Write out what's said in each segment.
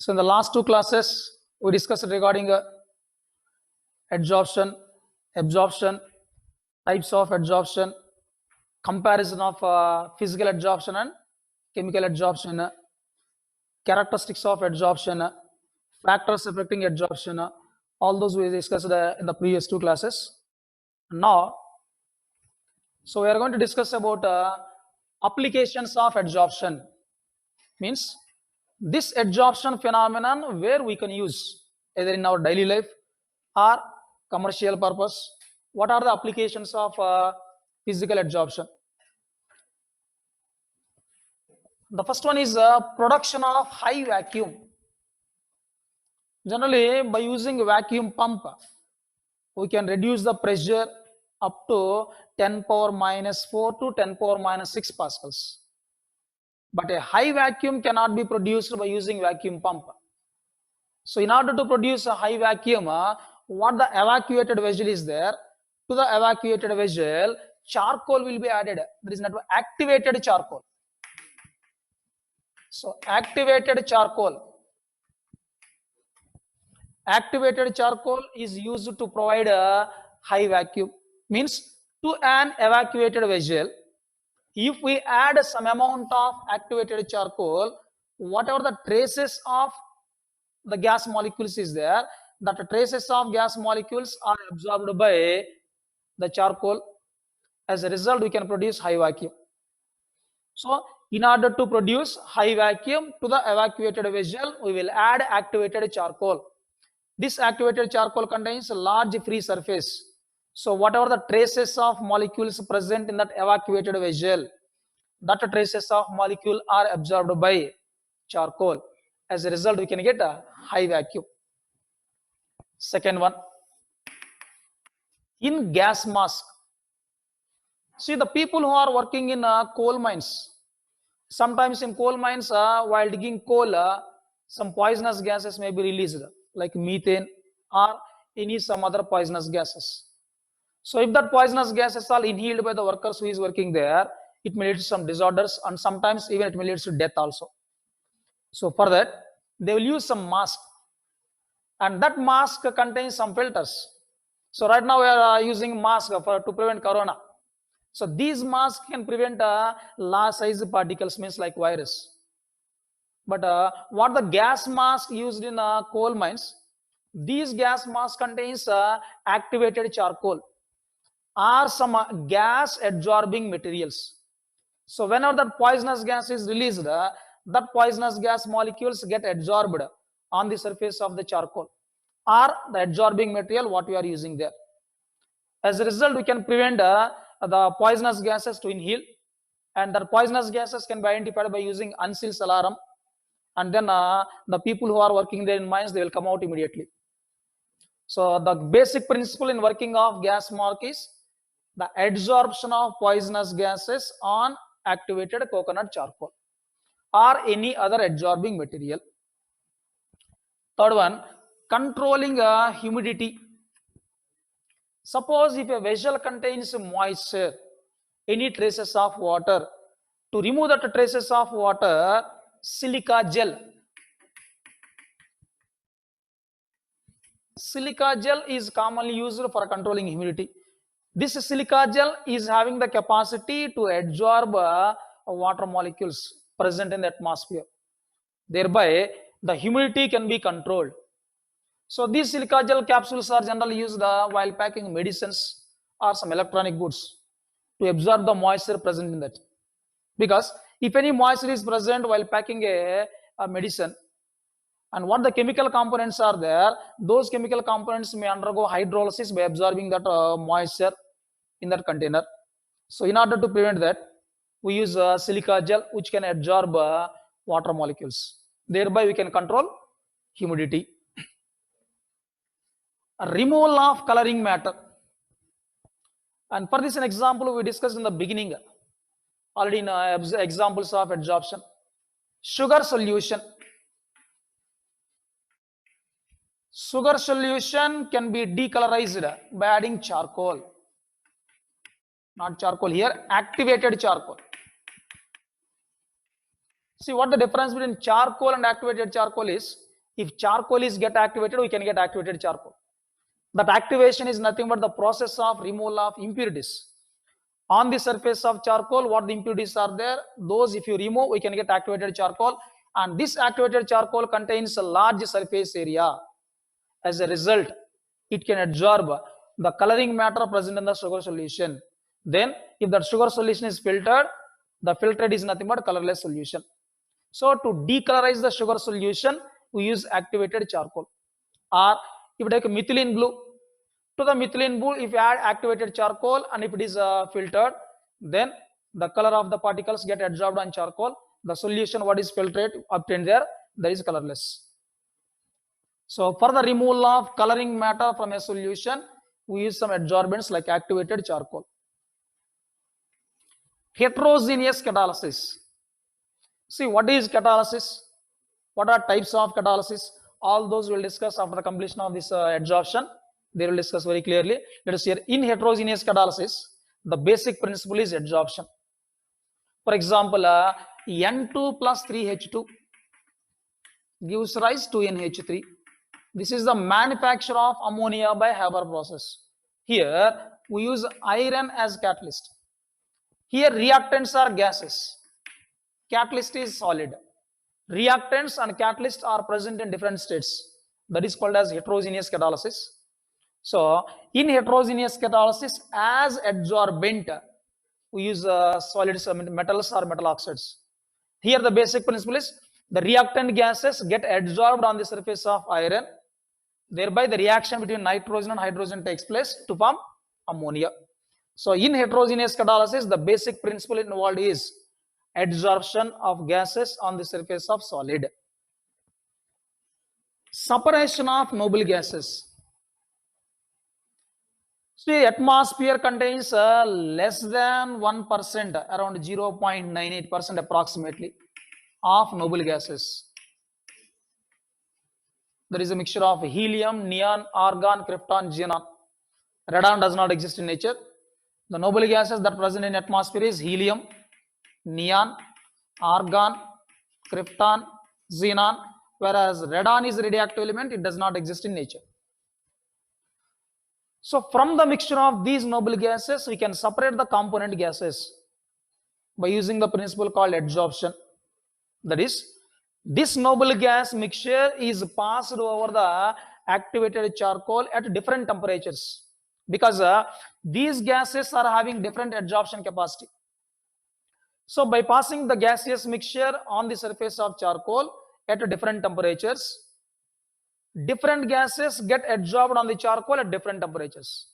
So in the last two classes, we discussed regarding adsorption, absorption, types of adsorption, comparison of physical adsorption and chemical adsorption, characteristics of adsorption, factors affecting adsorption. All those we discussed in the previous two classes. Now, so we are going to discuss about applications of adsorption. Means this adsorption phenomenon where we can use either in our daily life or commercial purpose. What are the applications of physical adsorption? The first one is production of high vacuum. Generally, by using vacuum pump, we can reduce the pressure up to 10 power minus 4 to 10 power minus 6 pascals. But a high vacuum cannot be produced by using vacuum pump. So in order to produce a high vacuum, what the evacuated vessel is there, to the evacuated vessel, charcoal will be added. That is not activated charcoal. So activated charcoal is used to provide a high vacuum. Means to an evacuated vessel, if we add some amount of activated charcoal, whatever the traces of the gas molecules is there, that the traces of gas molecules are absorbed by the charcoal. As a result, we can produce high vacuum. So in order to produce high vacuum to the evacuated vessel, we will add activated charcoal. This activated charcoal contains a large free surface. So whatever the traces of molecules present in that evacuated vessel, that traces of molecule are absorbed by charcoal. As a result, we can get a high vacuum. Second one, in gas mask. See, the people who are working in coal mines, sometimes in coal mines, while digging coal, some poisonous gases may be released, like methane or any some other poisonous gases. So if that poisonous gases are inhaled by the workers who is working there, it may lead to some disorders, and sometimes even it may lead to death also. So for that, they will use some mask, and that mask contains some filters. So right now we are using mask to prevent corona. So these masks can prevent large size particles, means like virus. But what the gas mask used in coal mines, these gas masks contains activated charcoal or some gas absorbing materials. So whenever that poisonous gas is released, that poisonous gas molecules get absorbed on the surface of the charcoal or the absorbing material what we are using there. As a result, we can prevent the poisonous gases to inhale, and the poisonous gases can be identified by using Unsil's alarm, and then the people who are working there in mines, they will come out immediately. So the basic principle in working of gas mask is the adsorption of poisonous gases on activated coconut charcoal or any other absorbing material. Third one, controlling humidity. Suppose if a vessel contains moisture, any traces of water, to remove that traces of water, silica gel. Silica gel is commonly used for controlling humidity. This silica gel is having the capacity to absorb water molecules present in the atmosphere. Thereby, the humidity can be controlled. So these silica gel capsules are generally used while packing medicines or some electronic goods to absorb the moisture present in that. Because if any moisture is present while packing a medicine, and what the chemical components are there, those chemical components may undergo hydrolysis by absorbing that moisture in that container. So in order to prevent that, we use silica gel which can absorb water molecules. Thereby we can control humidity. Removal of coloring matter. And for this an example we discussed in the beginning, already in examples of adsorption. Sugar solution. Sugar solution can be decolorized by adding charcoal. Not charcoal here, activated charcoal. See what the difference between charcoal and activated charcoal is. If charcoal is get activated, we can get activated charcoal. That activation is nothing but the process of removal of impurities. On the surface of charcoal, what the impurities are there, those if you remove, we can get activated charcoal. And this activated charcoal contains a large surface area. As a result, it can absorb the coloring matter present in the sugar solution. Then, if that sugar solution is filtered, the filtrate is nothing but colorless solution. So, to decolorize the sugar solution, we use activated charcoal. Or if you take methylene blue, to the methylene blue, if you add activated charcoal and if it is filtered, then the color of the particles get absorbed on charcoal. The solution, what is filtrate obtained there, that is colorless. So for the removal of coloring matter from a solution, we use some adsorbents like activated charcoal. Heterogeneous catalysis. See, what is catalysis? What are types of catalysis? All those we'll discuss after the completion of this adsorption. They will discuss very clearly. Let us hear, in heterogeneous catalysis, the basic principle is adsorption. For example, N2 plus 3H2 gives rise to NH3. This is the manufacture of ammonia by Haber process. Here we use iron as catalyst. Here reactants are gases. Catalyst is solid. Reactants and catalyst are present in different states. That is called as heterogeneous catalysis. So in heterogeneous catalysis, as adsorbent, we use solids, metals or metal oxides. Here the basic principle is the reactant gases get adsorbed on the surface of iron. Thereby the reaction between nitrogen and hydrogen takes place to form ammonia. So in heterogeneous catalysis, the basic principle involved is adsorption of gases on the surface of solid. Separation of noble gases. See, atmosphere contains less than 1%, around 0.98% approximately of noble gases. There is a mixture of helium, neon, argon, krypton, xenon. Radon does not exist in nature. The noble gases that are present in atmosphere is helium, neon, argon, krypton, xenon, whereas radon is a radioactive element, it does not exist in nature. So from the mixture of these noble gases, we can separate the component gases by using the principle called adsorption. That is, this noble gas mixture is passed over the activated charcoal at different temperatures because these gases are having different adsorption capacity. So by passing the gaseous mixture on the surface of charcoal at different temperatures, different gases get adsorbed on the charcoal at different temperatures.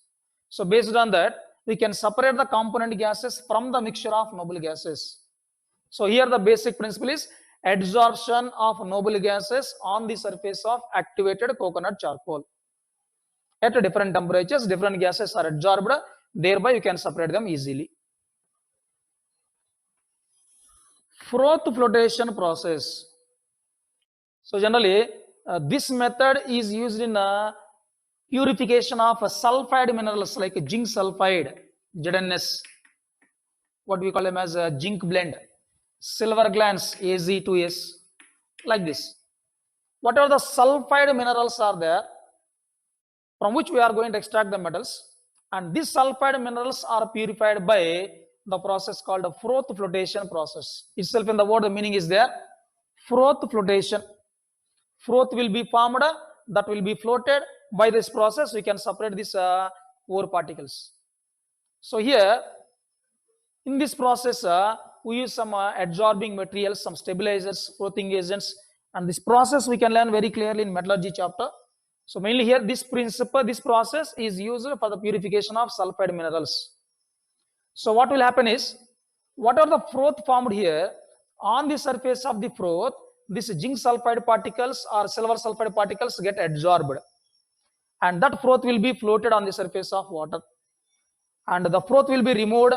So based on that, we can separate the component gases from the mixture of noble gases. So here the basic principle is adsorption of noble gases on the surface of activated coconut charcoal. At different temperatures, different gases are adsorbed, thereby you can separate them easily. Froth flotation process. So generally, this method is used in purification of sulfide minerals like zinc sulfide, ZnS, what we call them as a zinc blend, silver glance, Az2S, like this. Whatever the sulfide minerals are there, from which we are going to extract the metals, and these sulfide minerals are purified by the process called the froth flotation process. Itself in the word, the meaning is there, froth flotation. Froth will be formed, that will be floated. By this process, we can separate these ore particles. So here, in this process, we use some adsorbing materials, some stabilizers, frothing agents, and this process we can learn very clearly in metallurgy chapter. So mainly here, this principle, this process is used for the purification of sulfide minerals. So what will happen is, what are the froth formed here? On the surface of the froth, these zinc sulfide particles or silver sulfide particles get adsorbed, and that froth will be floated on the surface of water, and the froth will be removed,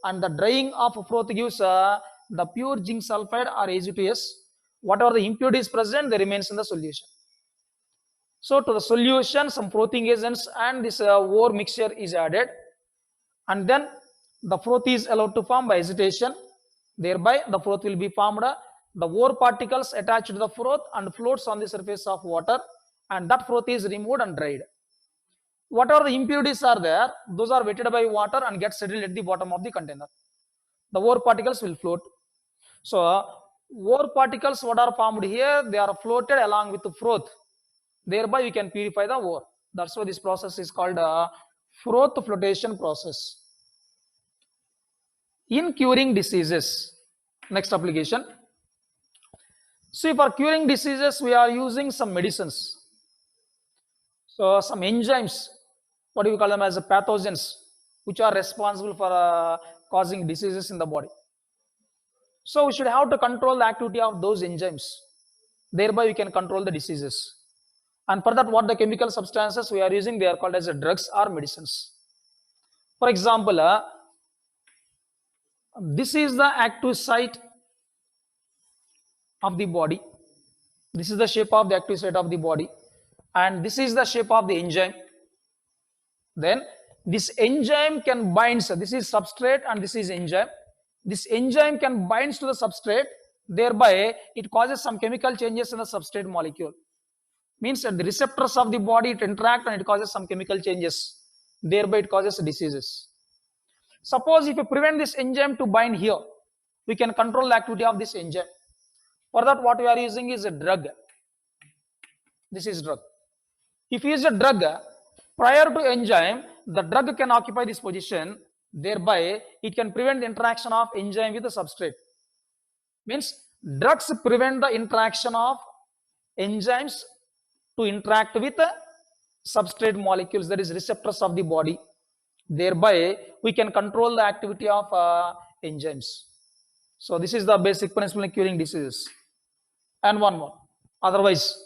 and the drying of froth gives the pure zinc sulfide or Az2S. Whatever the impurity is present, they remains in the solution. So to the solution, some frothing agents and this ore mixture is added, and then the froth is allowed to form by agitation. Thereby the froth will be formed, The ore particles attach to the froth and floats on the surface of water, and that froth is removed and dried. Whatever the impurities are there, those are wetted by water and get settled at the bottom of the container. The ore particles will float. So ore particles what are formed here, they are floated along with the froth. Thereby we can purify the ore. That's why this process is called a froth flotation process. In curing diseases, next application. See, for curing diseases, we are using some medicines. So some enzymes, what do you call them, as pathogens, which are responsible for causing diseases in the body. So we should have to control the activity of those enzymes. Thereby we can control the diseases. And for that, what the chemical substances we are using, they are called as drugs or medicines. For example, this is the active site of the body. This is the shape of the active site of the body, and this is the shape of the enzyme. Then this enzyme can bind, so this is substrate and this is enzyme. This enzyme can bind to the substrate, thereby it causes some chemical changes in the substrate molecule. Means that the receptors of the body, it interact and it causes some chemical changes, thereby it causes diseases. Suppose if you prevent this enzyme to bind here, we can control the activity of this enzyme. For that, what we are using is a drug. This is drug. If you use a drug prior to enzyme, the drug can occupy this position, thereby it can prevent the interaction of enzyme with the substrate. Means drugs prevent the interaction of enzymes to interact with substrate molecules, that is receptors of the body. Thereby we can control the activity of enzymes. So this is the basic principle in curing diseases. And one more. Otherwise,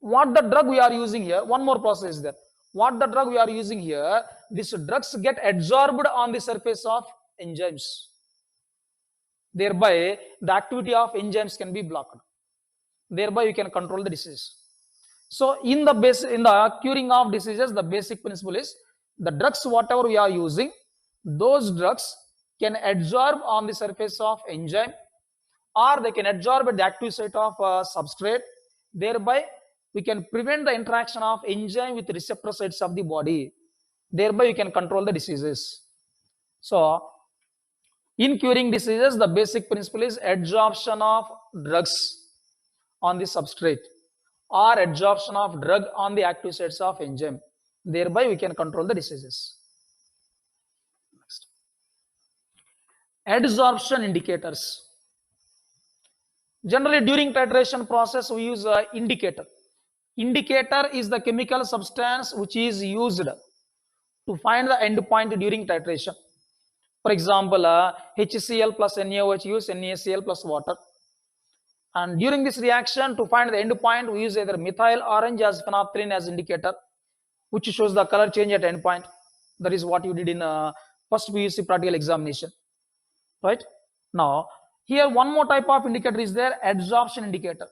what the drug we are using here, one more process is there. What the drug we are using here, these drugs get absorbed on the surface of enzymes. Thereby the activity of enzymes can be blocked. Thereby we can control the disease. So in the curing of diseases, the basic principle is the drugs whatever we are using, those drugs can absorb on the surface of enzyme, or they can absorb at the active site of substrate. Thereby we can prevent the interaction of enzyme with receptor sites of the body. Thereby we can control the diseases. So in curing diseases, the basic principle is adsorption of drugs on the substrate or adsorption of drug on the active sites of enzyme. Thereby we can control the diseases. Next. Adsorption indicators. Generally during titration process we use indicator. Indicator is the chemical substance which is used to find the end point during titration. For example, HCl plus NaOH use NaCl plus water. And during this reaction, to find the end point, we use either methyl orange as phenolphthalein as indicator, which shows the color change at end point. That is what you did in first PUC practical examination. Right? Now, here one more type of indicator is there, adsorption indicator.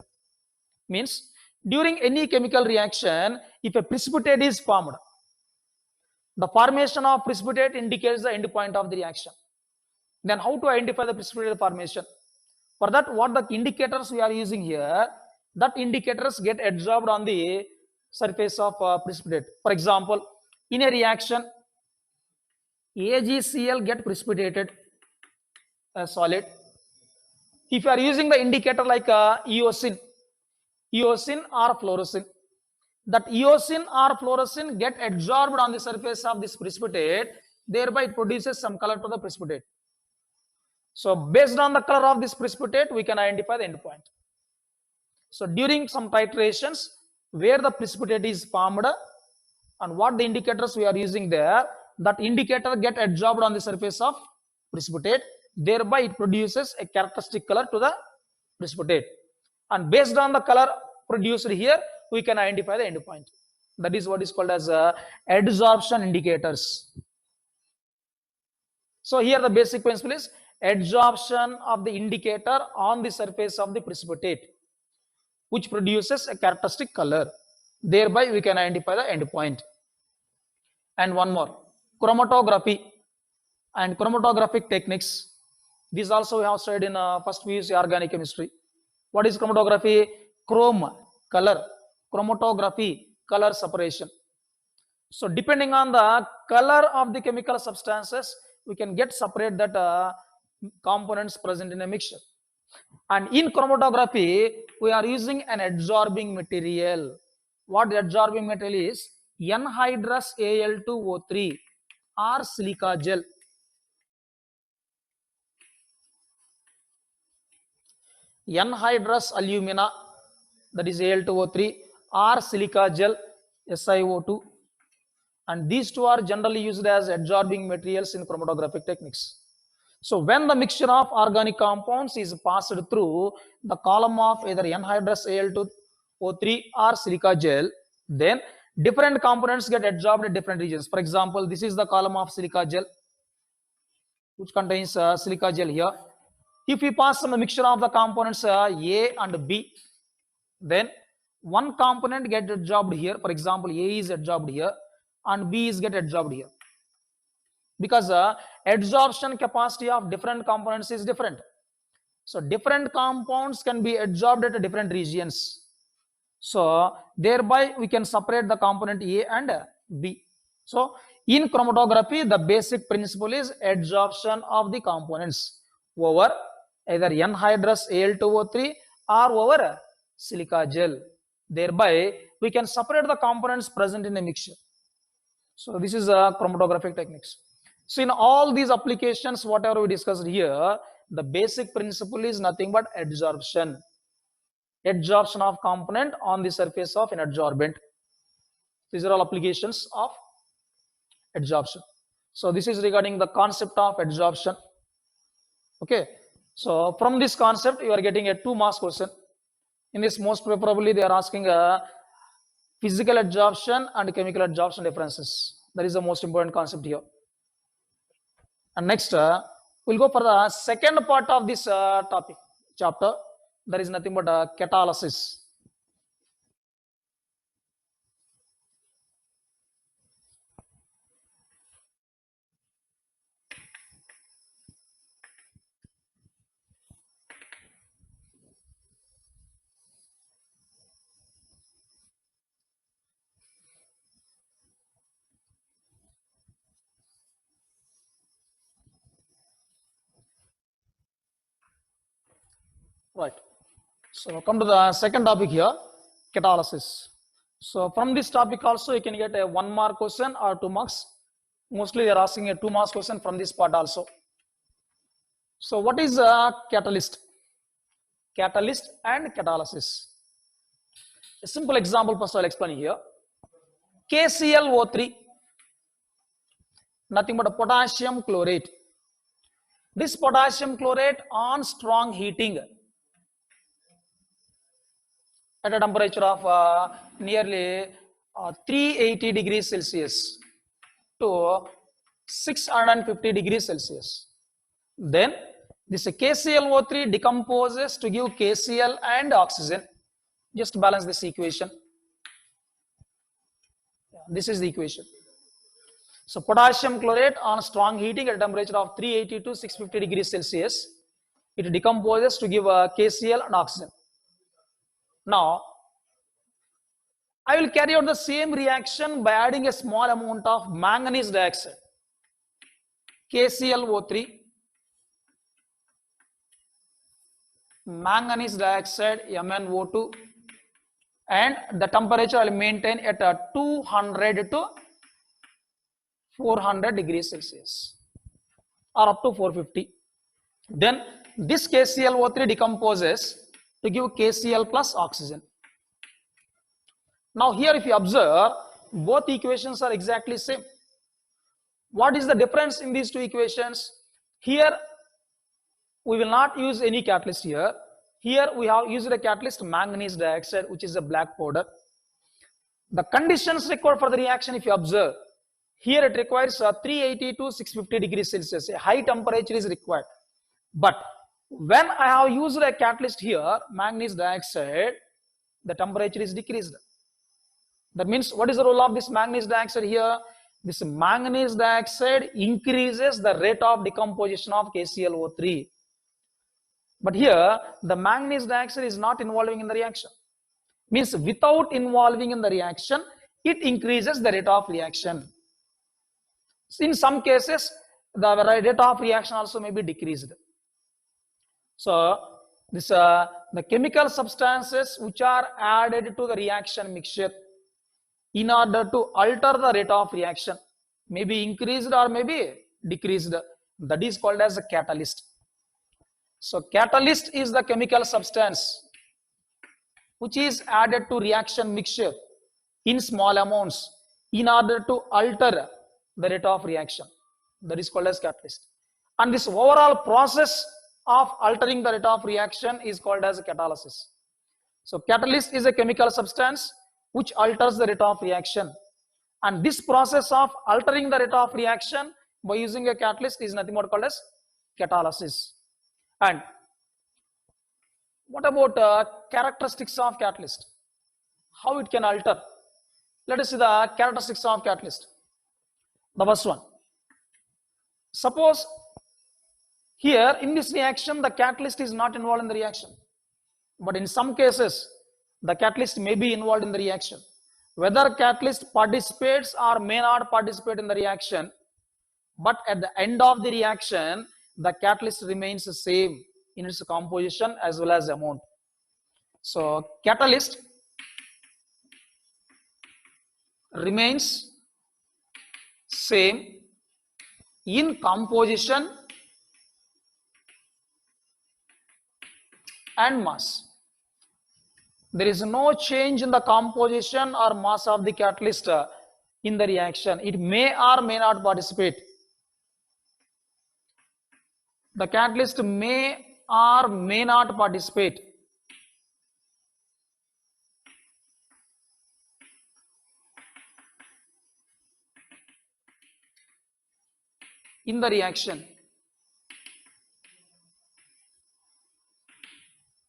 Means during any chemical reaction, if a precipitate is formed, the formation of precipitate indicates the end point of the reaction. Then how to identify the precipitate formation? For that, what the indicators we are using here, that indicators get adsorbed on the surface of precipitate. For example, in a reaction, AgCl get precipitated as solid. If you are using the indicator like eosin or fluorescein, that eosin or fluorescein get adsorbed on the surface of this precipitate, thereby it produces some color to the precipitate. So based on the color of this precipitate, we can identify the end point. So during some titrations, where the precipitate is formed and what the indicators we are using there, that indicator get adsorbed on the surface of precipitate, thereby it produces a characteristic color to the precipitate. And based on the color produced here, we can identify the end point. That is what is called as adsorption indicators. So here the basic principle is adsorption of the indicator on the surface of the precipitate, which produces a characteristic color. Thereby we can identify the end point. And one more, chromatography and chromatographic techniques. These also we have studied in first PUC organic chemistry. What is chromatography? Chrome, color. Chromatography, color separation. So depending on the color of the chemical substances, we can get separate that components present in a mixture. And in chromatography, we are using an adsorbing material. What the adsorbing material is? Anhydrous Al2O3 or silica gel. Anhydrous alumina, that is Al2O3, or silica gel, SiO2. And these two are generally used as adsorbing materials in chromatographic techniques. So when the mixture of organic compounds is passed through the column of either anhydrous Al2O3 or silica gel, then different components get adsorbed at different regions. For example, this is the column of silica gel, which contains silica gel here. If we pass some mixture of the components A and B, then one component get adsorbed here. For example, A is adsorbed here and B is get adsorbed here, because adsorption capacity of different components is different. So different compounds can be adsorbed at different regions. So thereby we can separate the component A and B. So in chromatography, the basic principle is adsorption of the components over either anhydrous Al2O3 or over silica gel. Thereby we can separate the components present in a mixture. So this is chromatographic techniques. So in all these applications, whatever we discussed here, the basic principle is nothing but adsorption. Adsorption of component on the surface of an adsorbent. These are all applications of adsorption. So this is regarding the concept of adsorption. Okay. So from this concept, you are getting a 2 marks question. In this, most preferably they are asking physical adsorption and chemical adsorption differences. That is the most important concept here. And next, we'll go for the second part of this topic chapter. That is nothing but catalysis. Right. So come to the second topic here, catalysis. So from this topic also you can get a 1 mark question or 2 marks. Mostly they are asking a 2 marks question from this part also. So what is a catalyst? Catalyst and catalysis. A simple example first I'll explain here. KClO3, nothing but a potassium chlorate. This potassium chlorate on strong heating at a temperature of nearly 380 degrees Celsius to 650 degrees Celsius. Then this KClO3 decomposes to give KCl and oxygen. Just balance this equation. This is the equation. So potassium chlorate on strong heating at a temperature of 380 to 650 degrees Celsius, it decomposes to give KCl and oxygen. Now, I will carry out the same reaction by adding a small amount of manganese dioxide, KClO3, manganese dioxide, MnO2, and the temperature I will maintain at 200 to 400 degrees Celsius or up to 450. Then this KClO3 decomposes to give KCl plus oxygen. Now here if you observe, both equations are exactly same. What is the difference in these two equations? Here we will not use any catalyst here. Here we have used a catalyst, manganese dioxide, which is a black powder. The conditions required for the reaction, if you observe, here it requires 380 to 650 degrees Celsius. A high temperature is required. But when I have used a catalyst here, manganese dioxide, the temperature is decreased. That means what is the role of this manganese dioxide here? This manganese dioxide increases the rate of decomposition of KClO3. But here, the manganese dioxide is not involving in the reaction. Means without involving in the reaction, it increases the rate of reaction. In some cases, the rate of reaction also may be decreased. So, the chemical substances which are added to the reaction mixture in order to alter the rate of reaction may be increased or may be decreased. That is called as a catalyst. So, catalyst is the chemical substance which is added to reaction mixture in small amounts in order to alter the rate of reaction. That is called as catalyst. And this overall process of altering the rate of reaction is called as catalysis. So catalyst is a chemical substance which alters the rate of reaction. And this process of altering the rate of reaction by using a catalyst is nothing but called as catalysis. And what about characteristics of catalyst? How it can alter? Let us see the characteristics of catalyst. The first one. Suppose here in this reaction, the catalyst is not involved in the reaction. But in some cases, the catalyst may be involved in the reaction. Whether catalyst participates or may not participate in the reaction, but at the end of the reaction, the catalyst remains the same in its composition as well as amount. So, catalyst remains same in composition and mass. There is no change in the composition or mass of the catalyst in the reaction. It may or may not participate. The catalyst may or may not participate. In the reaction.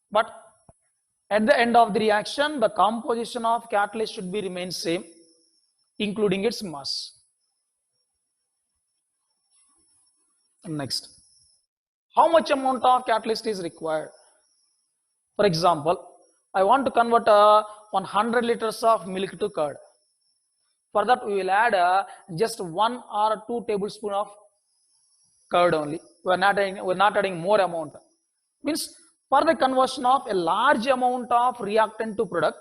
But at the end of the reaction, the composition of catalyst should be remain same, including its mass. Next, how much amount of catalyst is required? For example, I want to convert 100 liters of milk to curd. For that, we will add just 1 or 2 tablespoons of curd only. We're not adding more amount. Means for the conversion of a large amount of reactant to product,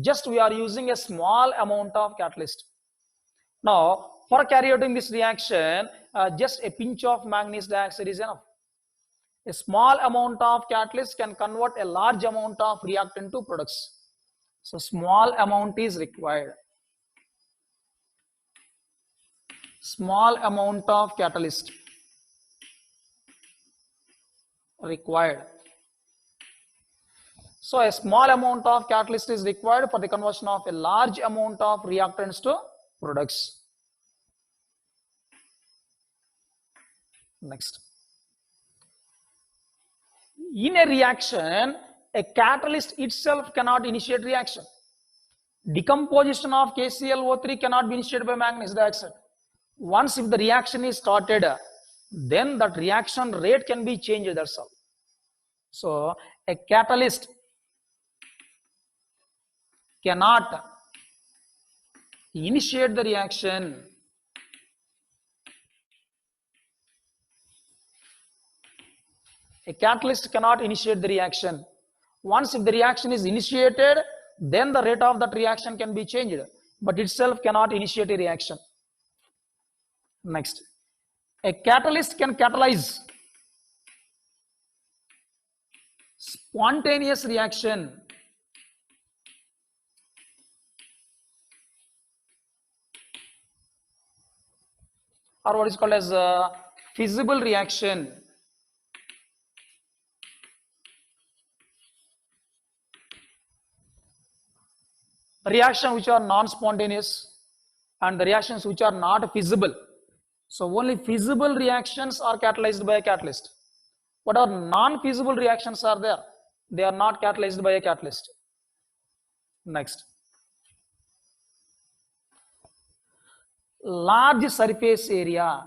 just we are using a small amount of catalyst. Now, for carrying out this reaction, just a pinch of manganese dioxide is enough. A small amount of catalyst can convert a large amount of reactant to products. So, small amount is required. Small amount of catalyst required. So, a small amount of catalyst is required for the conversion of a large amount of reactants to products. Next. In a reaction, a catalyst itself cannot initiate reaction. Decomposition of KClO3 cannot be initiated by manganese dioxide. Once if the reaction is started, then that reaction rate can be changed, that's all. So, a catalyst cannot initiate the reaction. A catalyst cannot initiate the reaction. Once if the reaction is initiated, then the rate of that reaction can be changed, but itself cannot initiate a reaction. Next, a catalyst can catalyze spontaneous reaction. Or what is called as a feasible reaction. Reactions which are non-spontaneous and the reactions which are not feasible. So only feasible reactions are catalyzed by a catalyst. What are non-feasible reactions are there? They are not catalyzed by a catalyst. Next. Large surface area.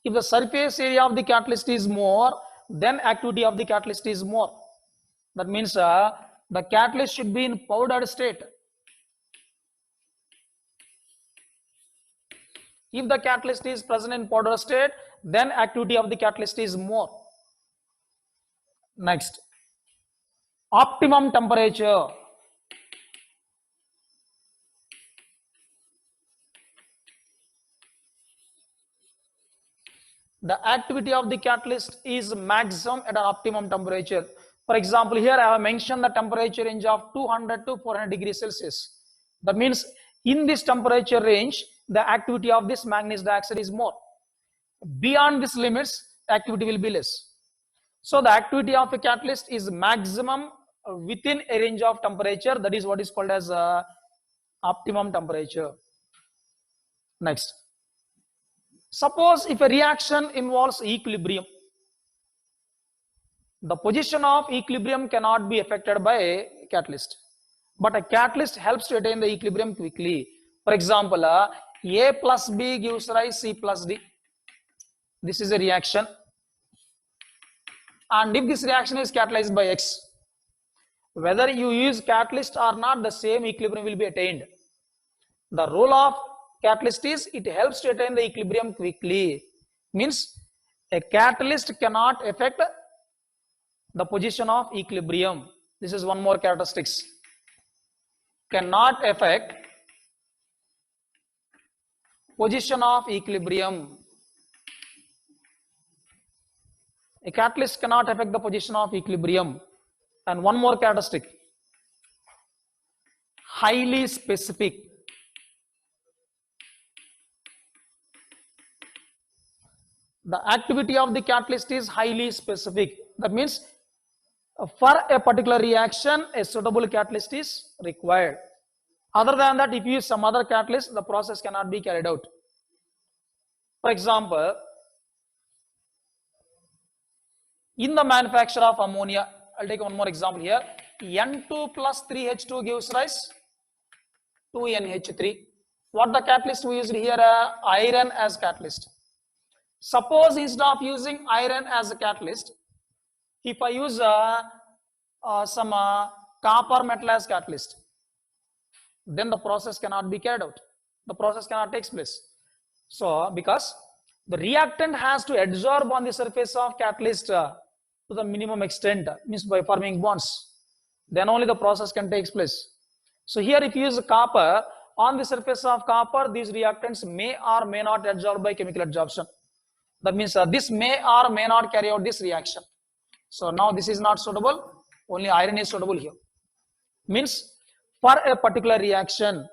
If the surface area of the catalyst is more, then activity of the catalyst is more. That means the catalyst should be in powdered state. If the catalyst is present in powder state, then activity of the catalyst is more. Next, optimum temperature. The activity of the catalyst is maximum at an optimum temperature. For example, here I have mentioned the temperature range of 200 to 400 degrees Celsius. That means in this temperature range, the activity of this manganese dioxide is more. Beyond these limits, activity will be less. So the activity of a catalyst is maximum within a range of temperature. That is what is called as optimum temperature. Next, suppose if a reaction involves equilibrium, the position of equilibrium cannot be affected by a catalyst, but a catalyst helps to attain the equilibrium quickly. For example, A plus B gives rise C plus D. This is a reaction, and if this reaction is catalyzed by X, whether you use catalyst or not, the same equilibrium will be attained. The role of catalyst is it helps to attain the equilibrium quickly. Means a catalyst cannot affect the position of equilibrium. This is one more characteristics. Cannot affect position of equilibrium. A catalyst cannot affect the position of equilibrium. And one more characteristic, highly specific. The activity of the catalyst is highly specific. That means for a particular reaction, a suitable catalyst is required. Other than that, if you use some other catalyst, the process cannot be carried out. For example, in the manufacture of ammonia, I'll take one more example here. N2 plus 3H2 gives rise to NH3. What the catalyst we used here? Iron as catalyst. Suppose instead of using iron as a catalyst, if I use some copper metal as catalyst, then the process cannot be carried out. The process cannot take place. So, because the reactant has to adsorb on the surface of catalyst to the minimum extent, means by forming bonds, then only the process can take place. So here if you use copper, on the surface of copper, these reactants may or may not adsorb by chemical adsorption. That means this may or may not carry out this reaction. So now this is not suitable, only iron is suitable here. Means for a particular reaction,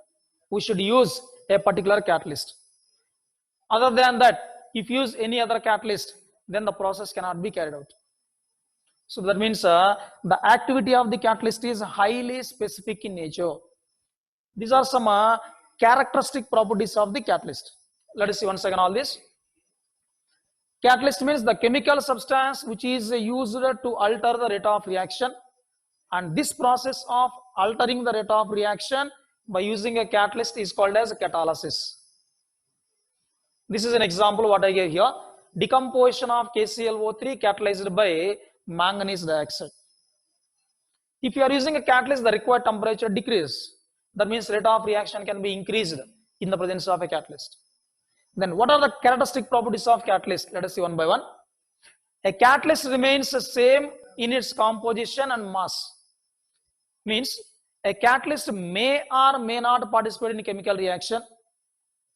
we should use a particular catalyst. Other than that, if you use any other catalyst, then the process cannot be carried out. So that means the activity of the catalyst is highly specific in nature. These are some characteristic properties of the catalyst. Let us see once again all this. Catalyst means the chemical substance which is used to alter the rate of reaction, and this process of altering the rate of reaction by using a catalyst is called as catalysis. This is an example what I gave here. Decomposition of KClO3 catalyzed by manganese dioxide. If you are using a catalyst, the required temperature decreases. That means rate of reaction can be increased in the presence of a catalyst. Then what are the characteristic properties of catalyst? Let us see one by one. A catalyst remains the same in its composition and mass. Means a catalyst may or may not participate in a chemical reaction.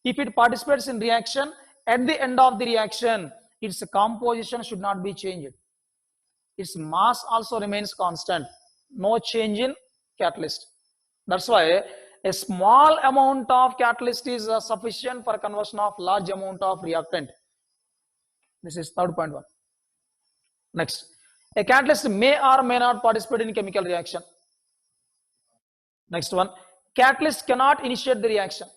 If it participates in reaction, at the end of the reaction, its composition should not be changed. Its mass also remains constant. No change in catalyst. That's why a small amount of catalyst is sufficient for conversion of large amount of reactant. This is 3.1. Next, a catalyst may or may not participate in chemical reaction. Next one, catalyst cannot initiate the reaction.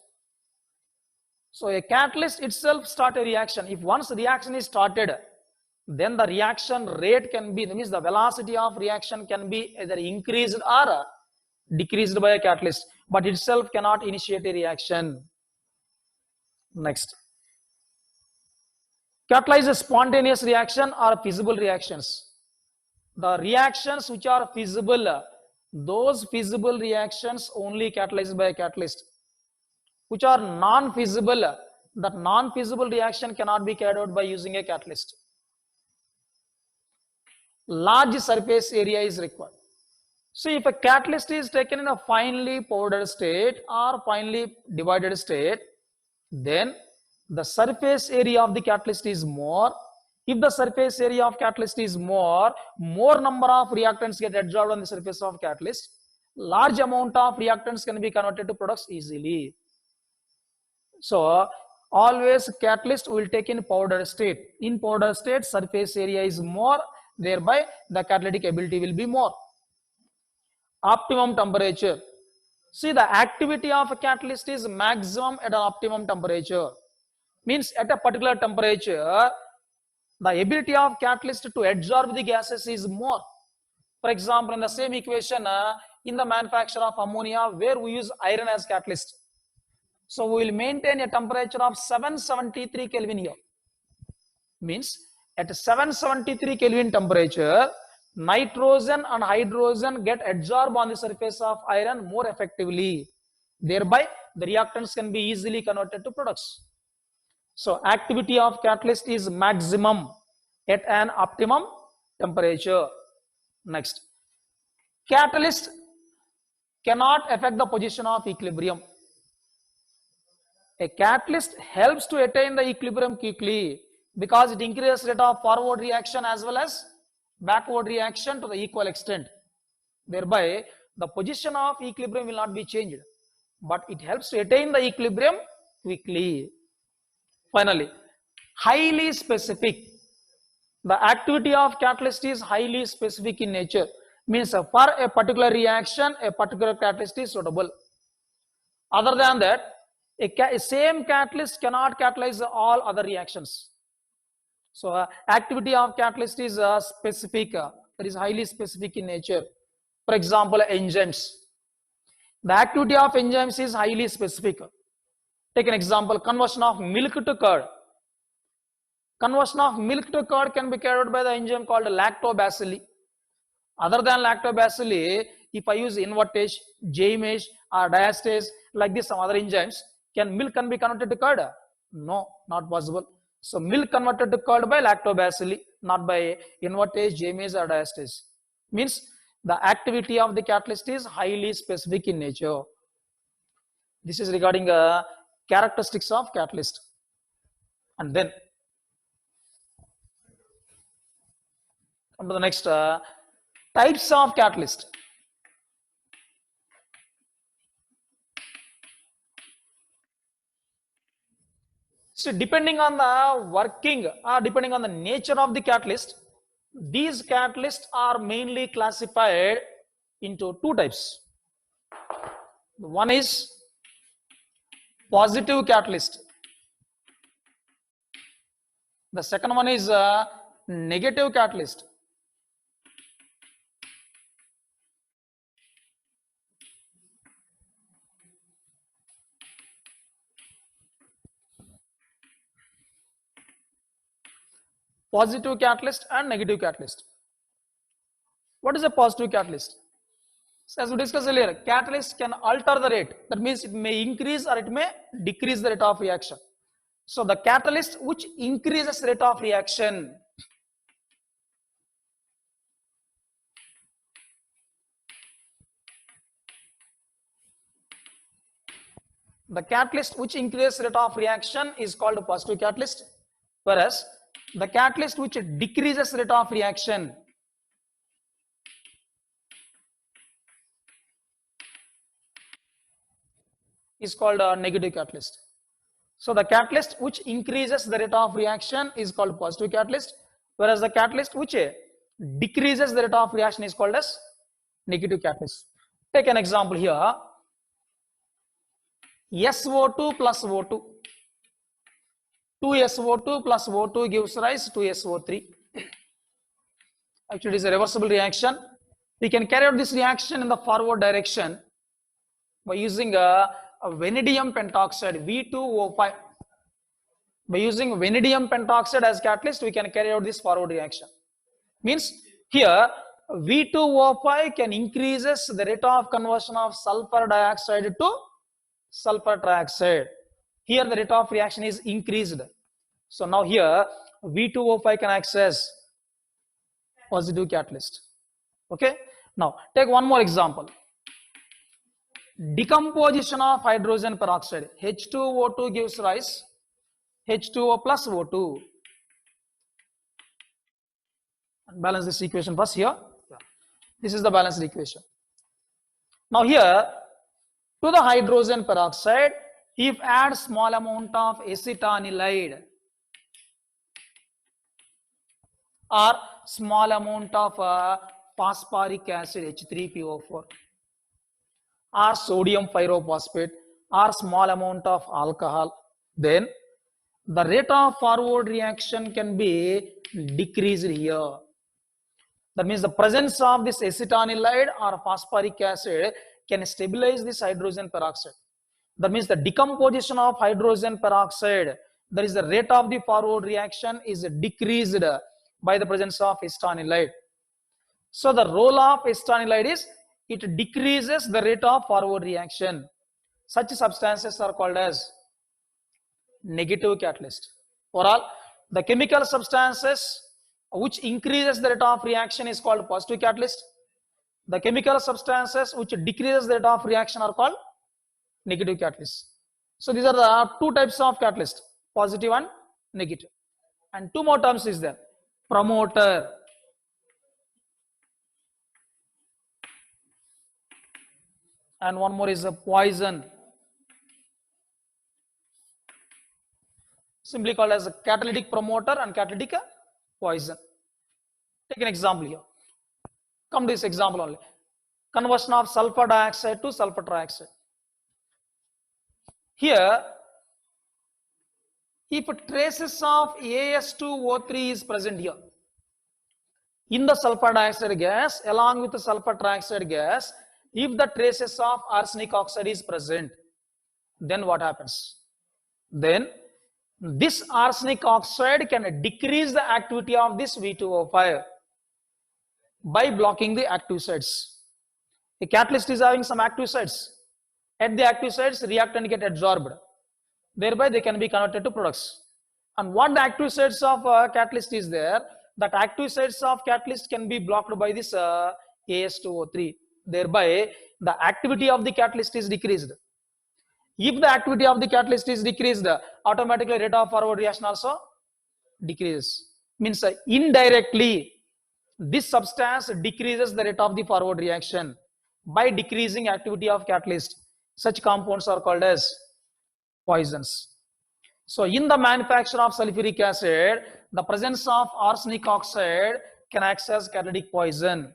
So a catalyst itself starts a reaction. If once the reaction is started, then the reaction rate can be, that means the velocity of reaction can be either increased or decreased by a catalyst, but itself cannot initiate a reaction. Next, Catalyze a spontaneous reaction or feasible reactions. The reactions which are feasible, those feasible reactions only catalyzed by a catalyst. Which are non-feasible, that non-feasible reaction cannot be carried out by using a catalyst. Large surface area is required. So if a catalyst is taken in a finely powdered state or finely divided state, then the surface area of the catalyst is more. If the surface area of catalyst is more number of reactants get absorbed on the surface of catalyst. Large amount of reactants can be converted to products easily. So always catalyst will take in powdered state. In powdered state, surface area is more, thereby the catalytic ability will be more. Optimum temperature. See, the activity of a catalyst is maximum at an optimum temperature. Means at a particular temperature, the ability of catalyst to absorb the gases is more. For example, in the same equation, in the manufacture of ammonia, where we use iron as catalyst. So we will maintain a temperature of 773 Kelvin here. Means at 773 Kelvin temperature, nitrogen and hydrogen get absorbed on the surface of iron more effectively. Thereby, the reactants can be easily converted to products. So activity of catalyst is maximum at an optimum temperature. Next, catalyst cannot affect the position of equilibrium. A catalyst helps to attain the equilibrium quickly because it increases rate of forward reaction as well as backward reaction to the equal extent. Thereby, the position of equilibrium will not be changed, but it helps to attain the equilibrium quickly. Finally, highly specific. The activity of catalyst is highly specific in nature. Means for a particular reaction, a particular catalyst is suitable. Other than that, a same catalyst cannot catalyze all other reactions. So activity of catalyst is specific, that is highly specific in nature. For example, enzymes. The activity of enzymes is highly specific. Take an example, conversion of milk to curd. Conversion of milk to curd can be carried out by the enzyme called lactobacilli. Other than lactobacilli, if I use invertase, J-mesh or diastase, like this, some other enzymes, milk can be converted to curd? No, not possible. So milk converted to curd by lactobacilli, not by invertase, J-mesh or diastase. Means the activity of the catalyst is highly specific in nature. This is regarding characteristics of catalyst. And then come to the next types of catalyst. So depending on the working or depending on the nature of the catalyst, these catalysts are mainly classified into two types. One is positive catalyst. The second one is negative catalyst. Positive catalyst and negative catalyst. What is a positive catalyst? So as we discussed earlier, catalyst can alter the rate. That means it may increase or it may decrease the rate of reaction. So the catalyst which increases rate of reaction, the catalyst which increases rate of reaction is called a positive catalyst, whereas the catalyst which decreases rate of reaction is called a negative catalyst. So the catalyst which increases the rate of reaction is called positive catalyst, whereas the catalyst which decreases the rate of reaction is called as negative catalyst. Take an example here. SO2 plus O2. 2SO2 plus O2 gives rise to SO3. Actually, it is a reversible reaction. We can carry out this reaction in the forward direction by using a vanadium pentoxide, V2O5. By using vanadium pentoxide as catalyst, we can carry out this forward reaction. Means here V2O5 can increases the rate of conversion of sulfur dioxide to sulfur trioxide. Here the rate of reaction is increased. So now here V2O5 can act as positive catalyst. Okay. Now take one more example. Decomposition of hydrogen peroxide. H2O2 gives rise H2O plus O2. Balance this equation first here. This is the balanced equation. Now here to the hydrogen peroxide, if add small amount of acetanilide or small amount of phosphoric acid H3PO4 or sodium pyrophosphate or small amount of alcohol, then the rate of forward reaction can be decreased here. That means the presence of this acetanilide or phosphoric acid can stabilize this hydrogen peroxide. That means the decomposition of hydrogen peroxide, that is the rate of the forward reaction is decreased by the presence of acetanilide. So the role of acetanilide is it decreases the rate of forward reaction. Such substances are called as negative catalyst. Overall, the chemical substances which increases the rate of reaction is called positive catalyst. The chemical substances which decreases the rate of reaction are called negative catalyst. So these are the two types of catalyst, positive and negative. And two more terms is there. Promoter. And one more is a poison. Simply called as a catalytic promoter and catalytic poison. Take an example here. Come to this example only. Conversion of sulfur dioxide to sulfur trioxide. Here, if traces of AS2O3 is present here, in the sulfur dioxide gas, along with the sulfur trioxide gas, if the traces of arsenic oxide is present, then what happens? Then this arsenic oxide can decrease the activity of this V2O5 by blocking the active sites. A catalyst is having some active sites. At the active sites, reactant get absorbed. Thereby, they can be converted to products. And what the active sites of catalyst is there, that active sites of catalyst can be blocked by this AS2O3. Thereby, the activity of the catalyst is decreased. If the activity of the catalyst is decreased, automatically rate of forward reaction also decreases. Means indirectly, this substance decreases the rate of the forward reaction by decreasing activity of catalyst. Such compounds are called as poisons. So in the manufacture of sulfuric acid, the presence of arsenic oxide can act as catalytic poison.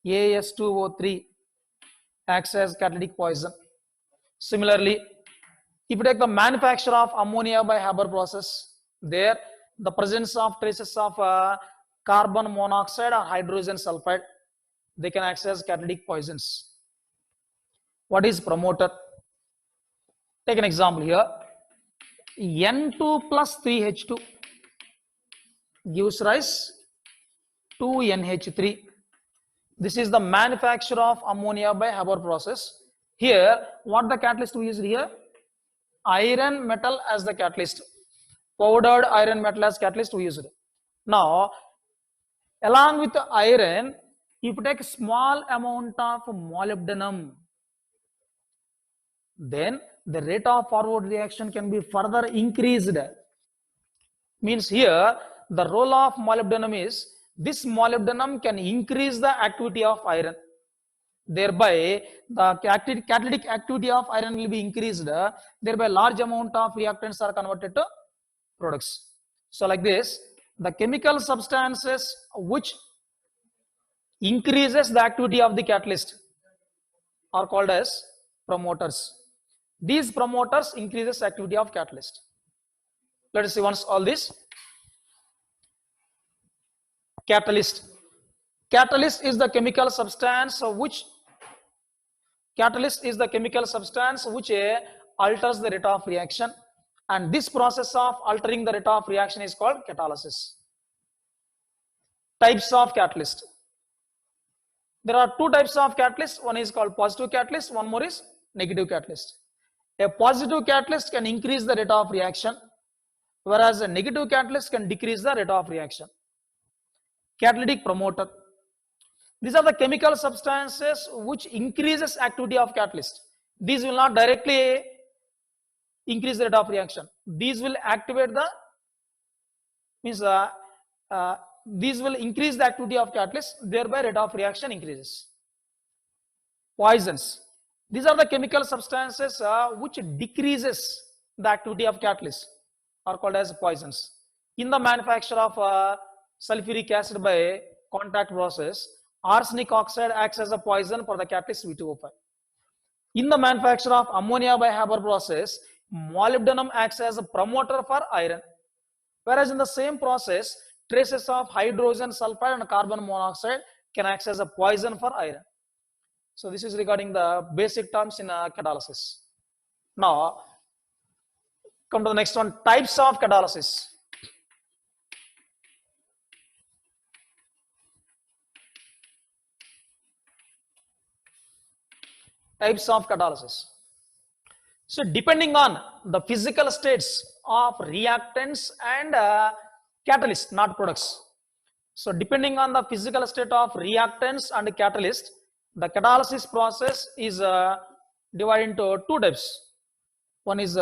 AS2O3 acts as catalytic poison. Similarly, if you take the manufacture of ammonia by Haber process, there the presence of traces of carbon monoxide or hydrogen sulfide, they can act as catalytic poisons. What is promoter? Take an example here. N2 plus 3H2 gives rise to NH3. This is the manufacture of ammonia by Haber process. Here, what the catalyst we used here? Iron metal as the catalyst. Powdered iron metal as catalyst we used. Now, along with the iron, if you take a small amount of molybdenum, then the rate of forward reaction can be further increased. Means here, the role of molybdenum is, this molybdenum can increase the activity of iron. Thereby, the catalytic activity of iron will be increased. Thereby, large amount of reactants are converted to products. So, like this, the chemical substances which increases the activity of the catalyst are called as promoters. These promoters increases activity of catalyst. Let us see once all this. Catalyst. Catalyst is the chemical substance which alters the rate of reaction And this process of altering the rate of reaction is called catalysis. Types of catalyst. There are two types of catalyst. One is called positive catalyst, one more is negative catalyst. A positive catalyst can increase the rate of reaction, whereas a negative catalyst can decrease the rate of reaction. Catalytic promoter. These are the chemical substances which increases activity of catalyst. These will not directly increase the rate of reaction. These will activate the these will increase the activity of catalyst, thereby rate of reaction increases. Poisons. These are the chemical substances which decreases the activity of catalyst, are called as poisons. In the manufacture of sulfuric acid by contact process, arsenic oxide acts as a poison for the catalyst V2O5. In the manufacture of ammonia by Haber process, molybdenum acts as a promoter for iron. Whereas in the same process, traces of hydrogen sulfide and carbon monoxide can act as a poison for iron. So this is regarding the basic terms in catalysis. Now, come to the next one, types of catalysis. Types of catalysis. So depending on the physical states of reactants and catalyst, not products. So depending on the physical state of reactants and catalyst, the catalysis process is divided into two types. One is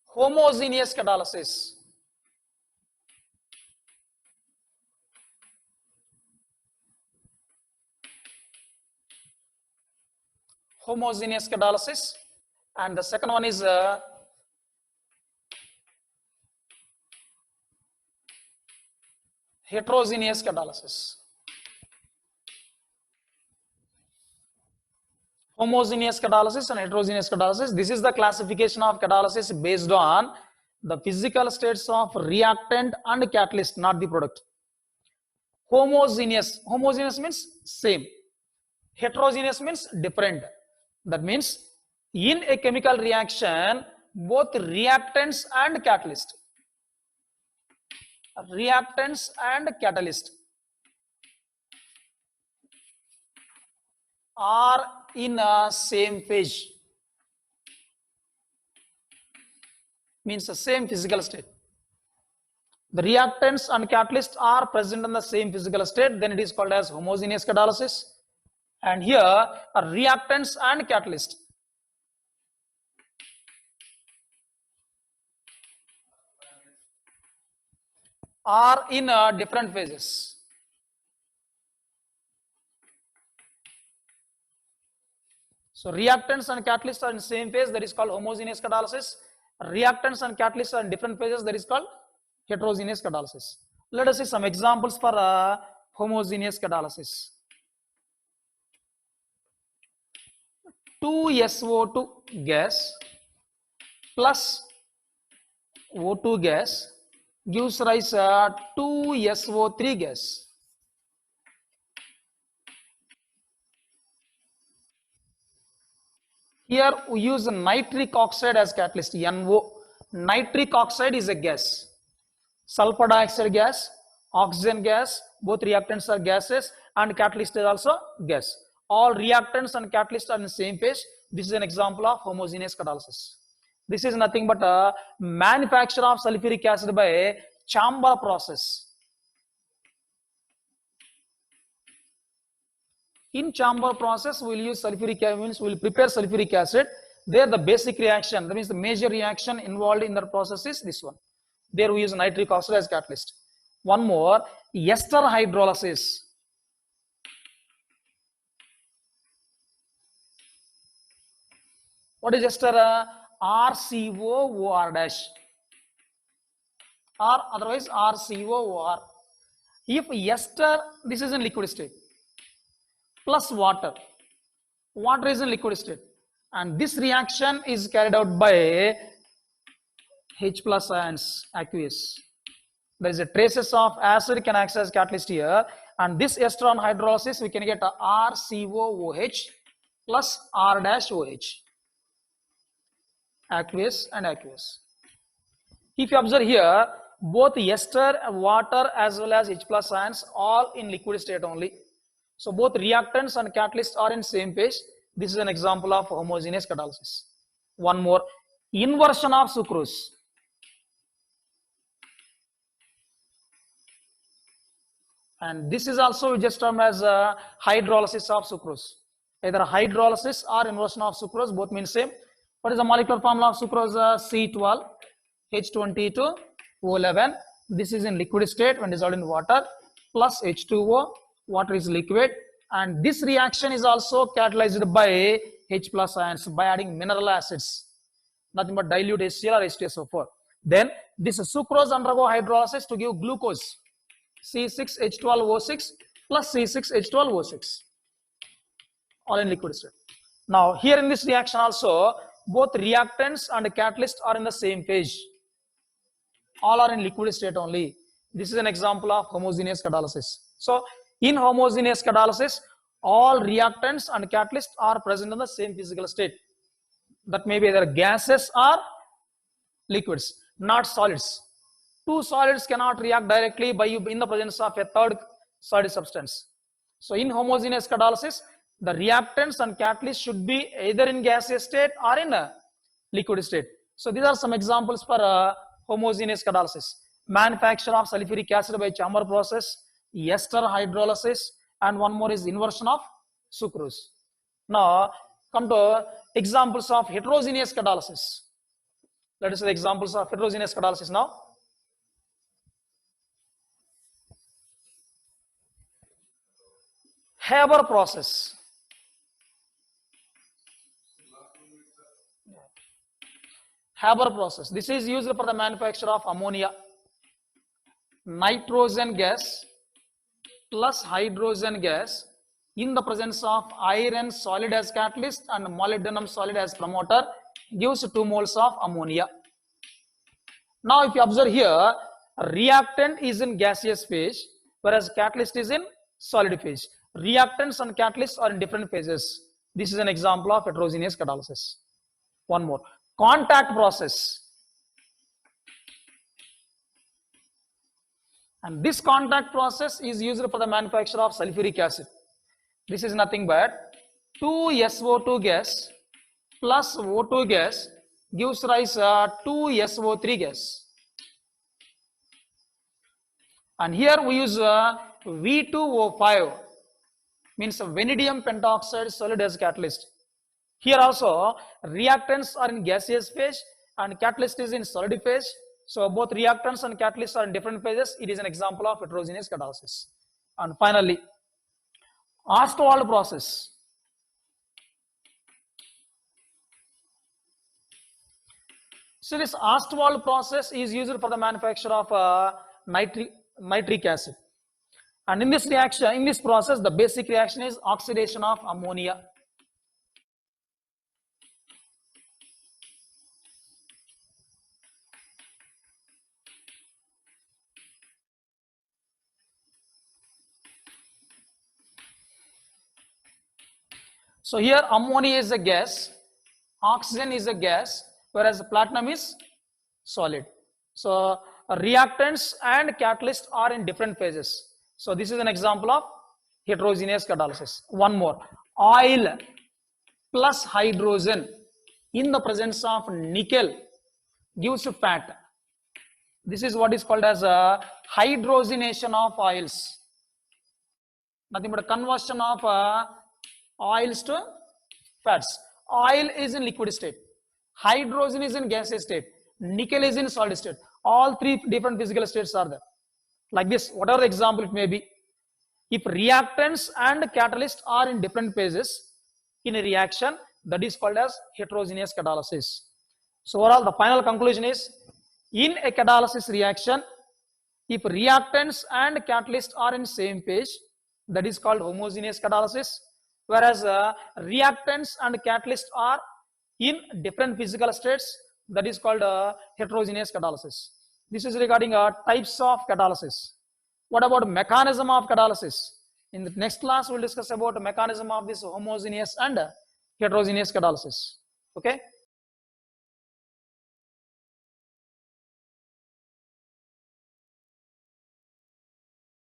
homogeneous catalysis. Homogeneous catalysis, and the second one is heterogeneous catalysis. Homogeneous catalysis and heterogeneous catalysis. This is the classification of catalysis based on the physical states of reactant and catalyst, not the product. Homogeneous. Homogeneous means same. Heterogeneous means different. That means in a chemical reaction, both reactants and catalyst are in a same phase, means the same physical state. The reactants and catalysts are present in the same physical state, then it is called as homogeneous catalysis. And here are reactants and catalyst are in different phases. So reactants and catalysts are in same phase, that is called homogeneous catalysis. Reactants and catalysts are in different phases, that is called heterogeneous catalysis. Let us see some examples for homogeneous catalysis. 2SO2 gas plus O2 gas gives rise to 2SO3 gas. Here we use nitric oxide as catalyst, NO. Nitric oxide is a gas. Sulfur dioxide gas, oxygen gas, both reactants are gases, and catalyst is also gas. All reactants and catalysts are in the same phase. This is an example of homogeneous catalysis. This is nothing but a manufacture of sulfuric acid by chamber process. In chamber process, we will use sulfuric acid, we will prepare sulfuric acid. There the basic reaction, that means the major reaction involved in the process is this one. There we use nitric oxide as catalyst. One more, ester hydrolysis. What is ester? RCOOR dash, or otherwise RCOOR. If ester, this is in liquid state, plus water is in liquid state, and this reaction is carried out by H plus ions, aqueous. There is a traces of acid can act as catalyst here, and this ester on hydrolysis we can get a RCOOH plus R dash OH. aqueous and aqueous. If you observe here, both ester, water as well as H plus ions all in liquid state only. So both reactants and catalysts are in same phase. This is an example of homogeneous catalysis. One more, inversion of sucrose. And this is also just termed as hydrolysis of sucrose. Either hydrolysis or inversion of sucrose, both mean same. What is the molecular formula of sucrose? C12, H22, O11. This is in liquid state when dissolved in water, plus H2O. Water is liquid, and this reaction is also catalyzed by H plus ions by adding mineral acids, nothing but dilute HCl or H2SO4. Then this sucrose undergo hydrolysis to give glucose, C6H12O6 plus C6H12O6, all in liquid state. Now here in this reaction also, both reactants and catalysts are in the same phase. All are in liquid state only. This is an example of homogeneous catalysis. So in homogeneous catalysis, all reactants and catalysts are present in the same physical state. That may be either gases or liquids, not solids. Two solids cannot react directly in the presence of a third solid substance. So in homogeneous catalysis, the reactants and catalysts should be either in gaseous state or in a liquid state. So these are some examples for homogeneous catalysis. Manufacture of sulfuric acid by chamber process, ester hydrolysis, and one more is inversion of sucrose. Now come to examples of heterogeneous catalysis. Let us see the examples of heterogeneous catalysis now. Haber process. Haber process. This is used for the manufacture of ammonia. Nitrogen gas plus hydrogen gas in the presence of iron solid as catalyst and molybdenum solid as promoter gives 2 moles of ammonia. Now if you observe here, reactant is in gaseous phase whereas catalyst is in solid phase. Reactants and catalysts are in different phases. This is an example of heterogeneous catalysis. One more, contact process. And this contact process is used for the manufacture of sulfuric acid. This is nothing but 2SO2 gas plus O2 gas gives rise to 2SO3 gas. And here we use V2O5, means vanadium pentoxide solid as catalyst. Here also reactants are in gaseous phase and catalyst is in solid phase. So both reactants and catalysts are in different phases. It is an example of heterogeneous catalysis. And finally, Ostwald process. So this Ostwald process is used for the manufacture of nitric acid. And in this reaction, in this process, the basic reaction is oxidation of ammonia. So here ammonia is a gas, oxygen is a gas, whereas platinum is solid. So reactants and catalysts are in different phases. So this is an example of heterogeneous catalysis. One more, oil plus hydrogen in the presence of nickel gives fat. This is what is called as a hydrogenation of oils. Nothing but a conversion of oils to fats. Oil is in liquid state, hydrogen is in gaseous state, nickel is in solid state. All three different physical states are there. Like this, whatever the example it may be. If reactants and catalysts are in different phases in a reaction, that is called as heterogeneous catalysis. So overall, the final conclusion is, in a catalysis reaction, if reactants and catalysts are in same phase, that is called homogeneous catalysis. Whereas reactants and catalysts are in different physical states, that is called heterogeneous catalysis. This is regarding types of catalysis. What about mechanism of catalysis? In the next class, we'll discuss about the mechanism of this homogeneous and heterogeneous catalysis. Okay.